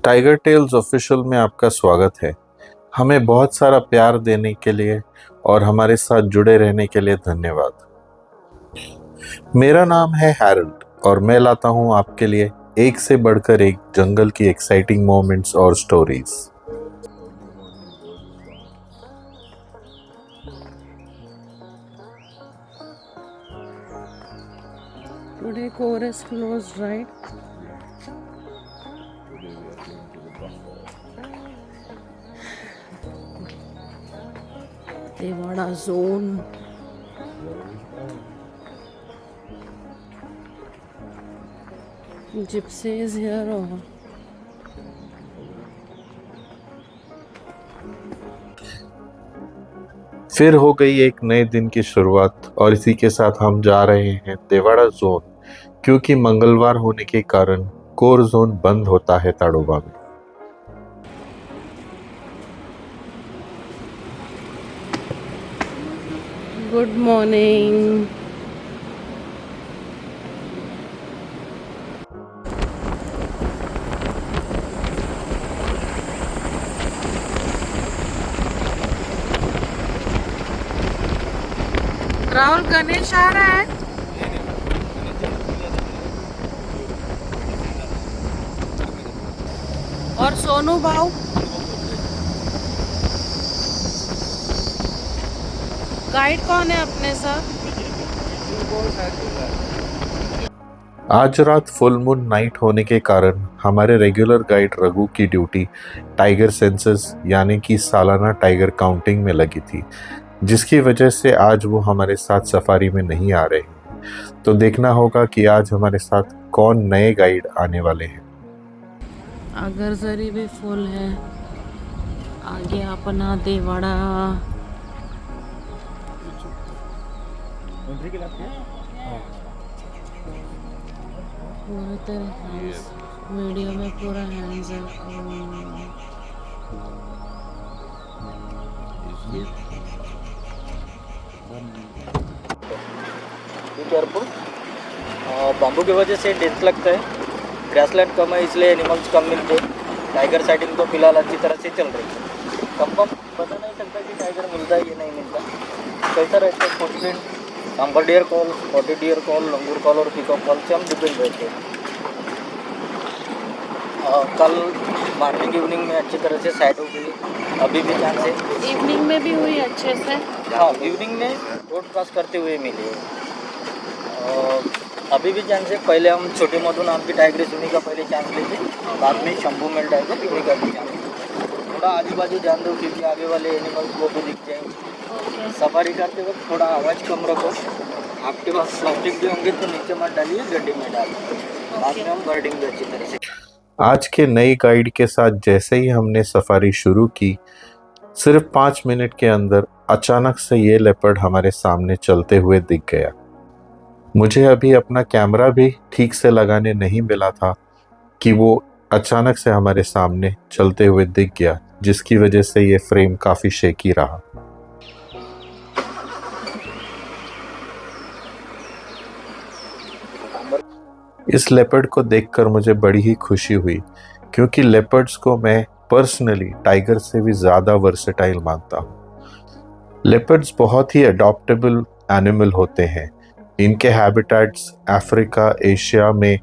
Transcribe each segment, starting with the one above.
Tiger tales official में आपका स्वागत है। हमें बहुत सारा प्यार देने के लिए और हमारे साथ जुड़े रहने के लिए धन्यवाद। मेरा नाम है हैरल्ड और मैं लाता हूं आपके लिए एक से बढ़कर एक जंगल की एक्साइटिंग मोमेंट्स और stories. Today core is closed, right? Devada zone. Gypsy is here or? फिर हो गई एक नए दिन की शुरुआत और इसी के साथ हम जा रहे हैं देवाड़ा जोन, क्योंकि मंगलवार होने के कारण कोर जोन बंद होता है ताडोबा में। Good morning. राहुल गणेश आ रहा है। और सोनू भाऊ गाइड कौन है अपने साथ? आज रात फुल मून नाइट होने के कारण हमारे रेगुलर गाइड रघु की ड्यूटी टाइगर सेंसस यानी कि सालाना टाइगर काउंटिंग में लगी थी, जिसकी वजह से आज वो हमारे साथ सफारी में नहीं आ रहे हैं। तो देखना होगा कि आज हमारे साथ कौन नए गाइड आने वाले हैं। अगरजरी भी फुल है। आगे अपना देवाड़ा। पूरे तेरे हैंड्स वीडियो में पूरा हैंड्स है। Be careful. बाम्बू की वजह से डेंस लगता है। ग्रासलैंड कम है इसलिए एनिमल्स कम मिलते हैं। टाइगर साइटिंग तो फिलहाल अच्छी तरह से चल रही है। कंफर्म पता नहीं चलता कि टाइगर मिलता है या नहीं मिलता। कैसा रहता है footprint, sambar deer call, spotted deer call, langur call और पिकअप कॉल से हम डिपेंड रहते हैं। कल मॉर्निंग इवनिंग में अच्छी तरह से साइड हो गई। अभी भी चांस है इवनिंग में भी हुई अच्छे से। हाँ, इवनिंग में रोड क्रॉस करते हुए मिले। अभी भी चांस है। पहले हम छोटी मधु नाम की टाइगर सुनी का पहले चांस लेते, बाद में शंभू मेल टाइगर इन्हीं का भी चांस। थोड़ा आजू बाजू ध्यान दो क्योंकि आगे वाले एनिमल्स को भी दिख जाएंगे। सफारी करते वक्त थोड़ा आवाज़ कम रखो। आपके पास प्लास्टिक भी होंगे तो नीचे मत डालिए, गड्ढे में डालिए। बाद में हम बर्डिंग भी अच्छी तरह से। आज के नई गाइड के साथ जैसे ही हमने सफारी शुरू की, सिर्फ 5 मिनट के अंदर अचानक से ये लेपर्ड हमारे सामने चलते हुए दिख गया। मुझे अभी अपना कैमरा भी ठीक से लगाने नहीं मिला था कि वो अचानक से हमारे सामने चलते हुए दिख गया, जिसकी वजह से ये फ्रेम काफ़ी शेकी रहा। इस लेपर्ड को देखकर मुझे बड़ी ही खुशी हुई, क्योंकि लेपर्ड्स को मैं पर्सनली टाइगर से भी ज़्यादा वर्सेटाइल मानता हूँ। लेपर्ड्स बहुत ही अडॉप्टेबल एनिमल होते हैं। इनके हैबिटेट्स अफ्रीका, एशिया में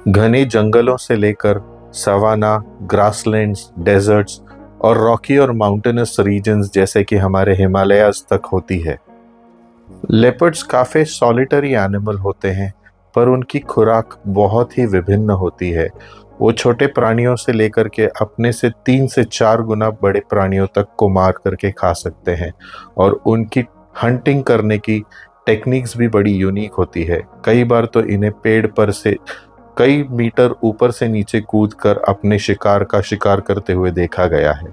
घने जंगलों से लेकर सवाना, ग्रासलैंड्स, डेजर्ट्स और रॉकी और माउंटेनस रीजन्स जैसे कि हमारे हिमालयाज तक होती है। लेपर्ड्स काफ़ी सॉलिटरी एनिमल होते हैं, पर उनकी खुराक बहुत ही विभिन्न होती है। वो छोटे प्राणियों से लेकर के अपने से 3 से 4 गुना बड़े प्राणियों तक को मार करके खा सकते हैं, और उनकी हंटिंग करने की टेक्निक्स भी बड़ी यूनिक होती है। कई बार तो इन्हें पेड़ पर से कई मीटर ऊपर से नीचे कूदकर अपने शिकार का शिकार करते हुए देखा गया है।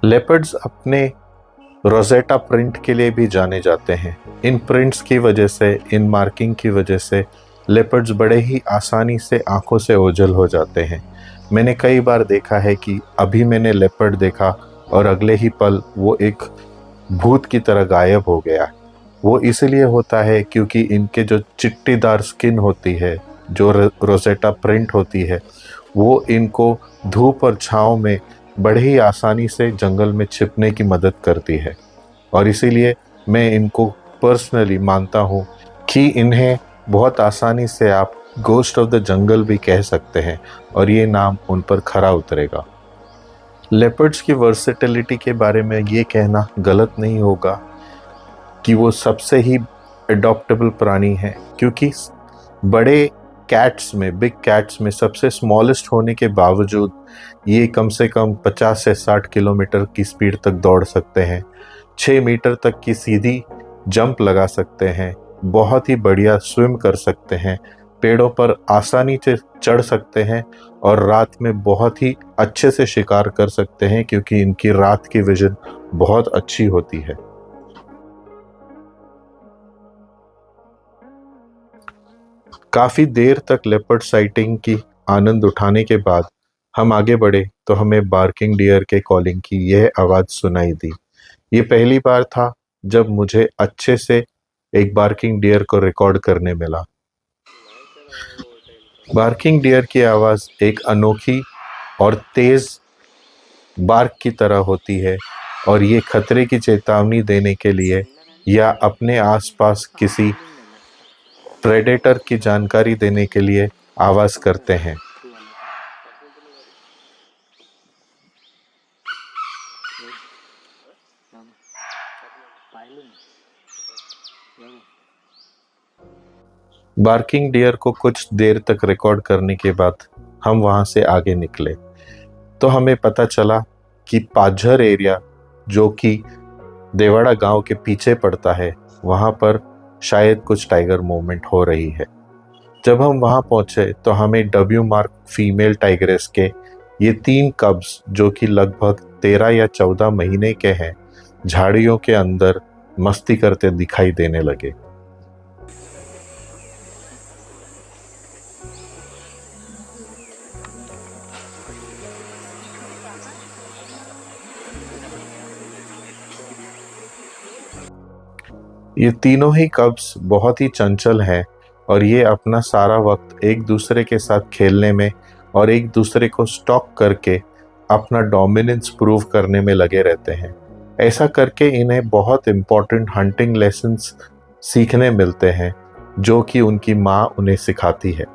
लेपर्ड्स अपने रोजेटा प्रिंट के लिए भी जाने जाते हैं। इन प्रिंट्स की वजह से, इन मार्किंग की वजह से लेपर्ड्स बड़े ही आसानी से आंखों से ओझल हो जाते हैं। मैंने कई बार देखा है कि अभी मैंने लेपर्ड देखा और अगले ही पल वो एक भूत की तरह गायब हो गया। वो इसलिए होता है क्योंकि इनके जो चिट्टीदार स्किन होती है, जो रोजेटा प्रिंट होती है, वो इनको धूप और छाँव में बड़े ही आसानी से जंगल में छिपने की मदद करती है और इसीलिए मैं इनको पर्सनली मानता हूँ कि इन्हें बहुत आसानी से आप गोस्ट ऑफ द जंगल भी कह सकते हैं और ये नाम उन पर खरा उतरेगा। लेपर्ड्स की वर्सेटिलिटी के बारे में ये कहना गलत नहीं होगा कि वो सबसे ही अडॉप्टेबल प्राणी है, क्योंकि बड़े कैट्स में, बिग कैट्स में सबसे स्मॉलेस्ट होने के बावजूद ये कम से कम 50 से 60 किलोमीटर की स्पीड तक दौड़ सकते हैं, 6 मीटर तक की सीधी जंप लगा सकते हैं, बहुत ही बढ़िया स्विम कर सकते हैं, पेड़ों पर आसानी से चढ़ सकते हैं और रात में बहुत ही अच्छे से शिकार कर सकते हैं क्योंकि इनकी रात की विजन बहुत अच्छी होती है। काफ़ी देर तक लेपर्ड साइटिंग की आनंद उठाने के बाद हम आगे बढ़े तो हमें बार्किंग डियर के कॉलिंग की यह आवाज़ सुनाई दी। ये पहली बार था जब मुझे अच्छे से एक बार्किंग डियर को रिकॉर्ड करने मिला। बार्किंग डियर की आवाज़ एक अनोखी और तेज़ बार्क की तरह होती है और ये खतरे की चेतावनी देने के लिए या अपने आसपास किसी प्रेडेटर की जानकारी देने के लिए आवाज़ करते हैं। बार्किंग डियर को कुछ देर तक रिकॉर्ड करने के बाद हम वहाँ से आगे निकले तो हमें पता चला कि पाझर एरिया, जो कि देवाड़ा गांव के पीछे पड़ता है, वहाँ पर शायद कुछ टाइगर मूवमेंट हो रही है। जब हम वहाँ पहुँचे तो हमें डब्ल्यू मार्क फीमेल टाइगरेस के ये 3 कब्स, जो कि लगभग 13 या 14 महीने के हैं, झाड़ियों के अंदर मस्ती करते दिखाई देने लगे। ये तीनों ही कब्स बहुत ही चंचल हैं और ये अपना सारा वक्त एक दूसरे के साथ खेलने में और एक दूसरे को स्टॉक करके अपना डोमिनेंस प्रूव करने में लगे रहते हैं। ऐसा करके इन्हें बहुत इम्पोर्टेंट हंटिंग लेसन्स सीखने मिलते हैं जो कि उनकी माँ उन्हें सिखाती है।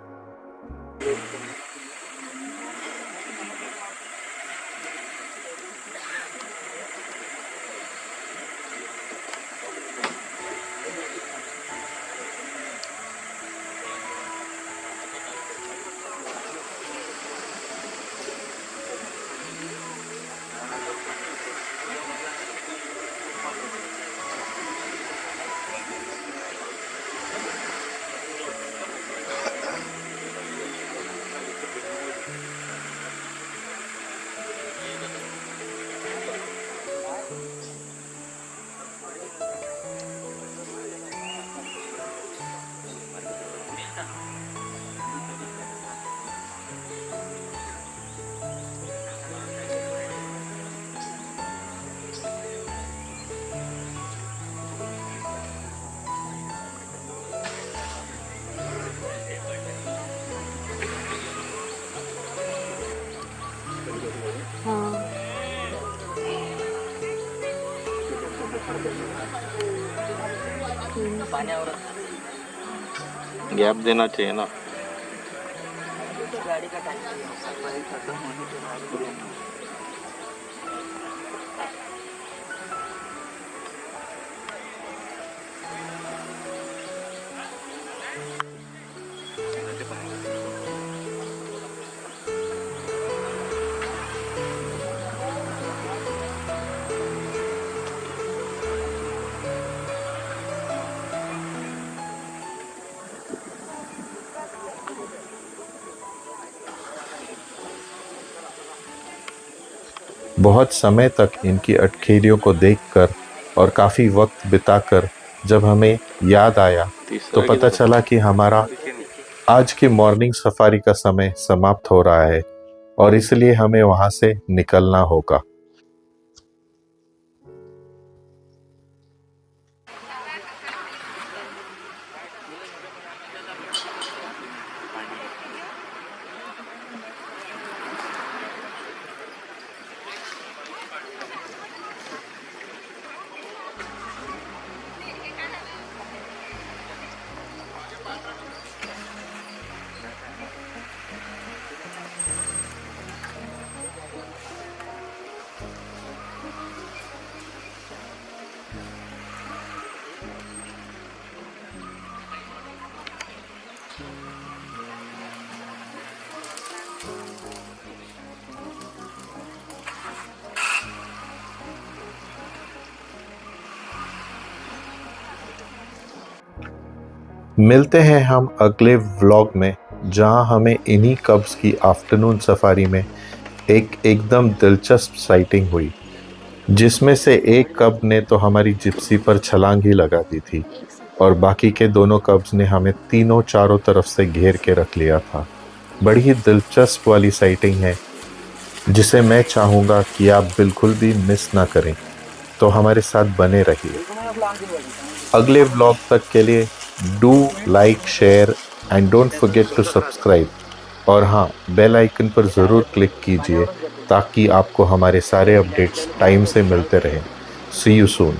हाँ। पाण्यावर गैप देना चाहिए ना। गाड़ी का टाइम बहुत समय तक इनकी अटखेलियों को देखकर और काफ़ी वक्त बिताकर जब हमें याद आया तो पता चला कि हमारा आज की मॉर्निंग सफारी का समय समाप्त हो रहा है और इसलिए हमें वहाँ से निकलना होगा। मिलते हैं हम अगले व्लॉग में, जहां हमें इन्हीं कब्स की आफ्टरनून सफारी में एक एकदम दिलचस्प साइटिंग हुई, जिसमें से एक कब ने तो हमारी जिप्सी पर छलांग ही लगा दी थी और बाकी के दोनों कब्स ने हमें तीनों चारों तरफ से घेर के रख लिया था। बड़ी ही दिलचस्प वाली साइटिंग है, जिसे मैं चाहूँगा कि आप बिल्कुल भी मिस ना करें, तो हमारे साथ बने रहिए। अगले व्लॉग तक के लिए do like, share and don't forget to subscribe, और हाँ, बेल आइकन पर ज़रूर क्लिक कीजिए ताकि आपको हमारे सारे अपडेट्स टाइम से मिलते रहें। सी यू सून।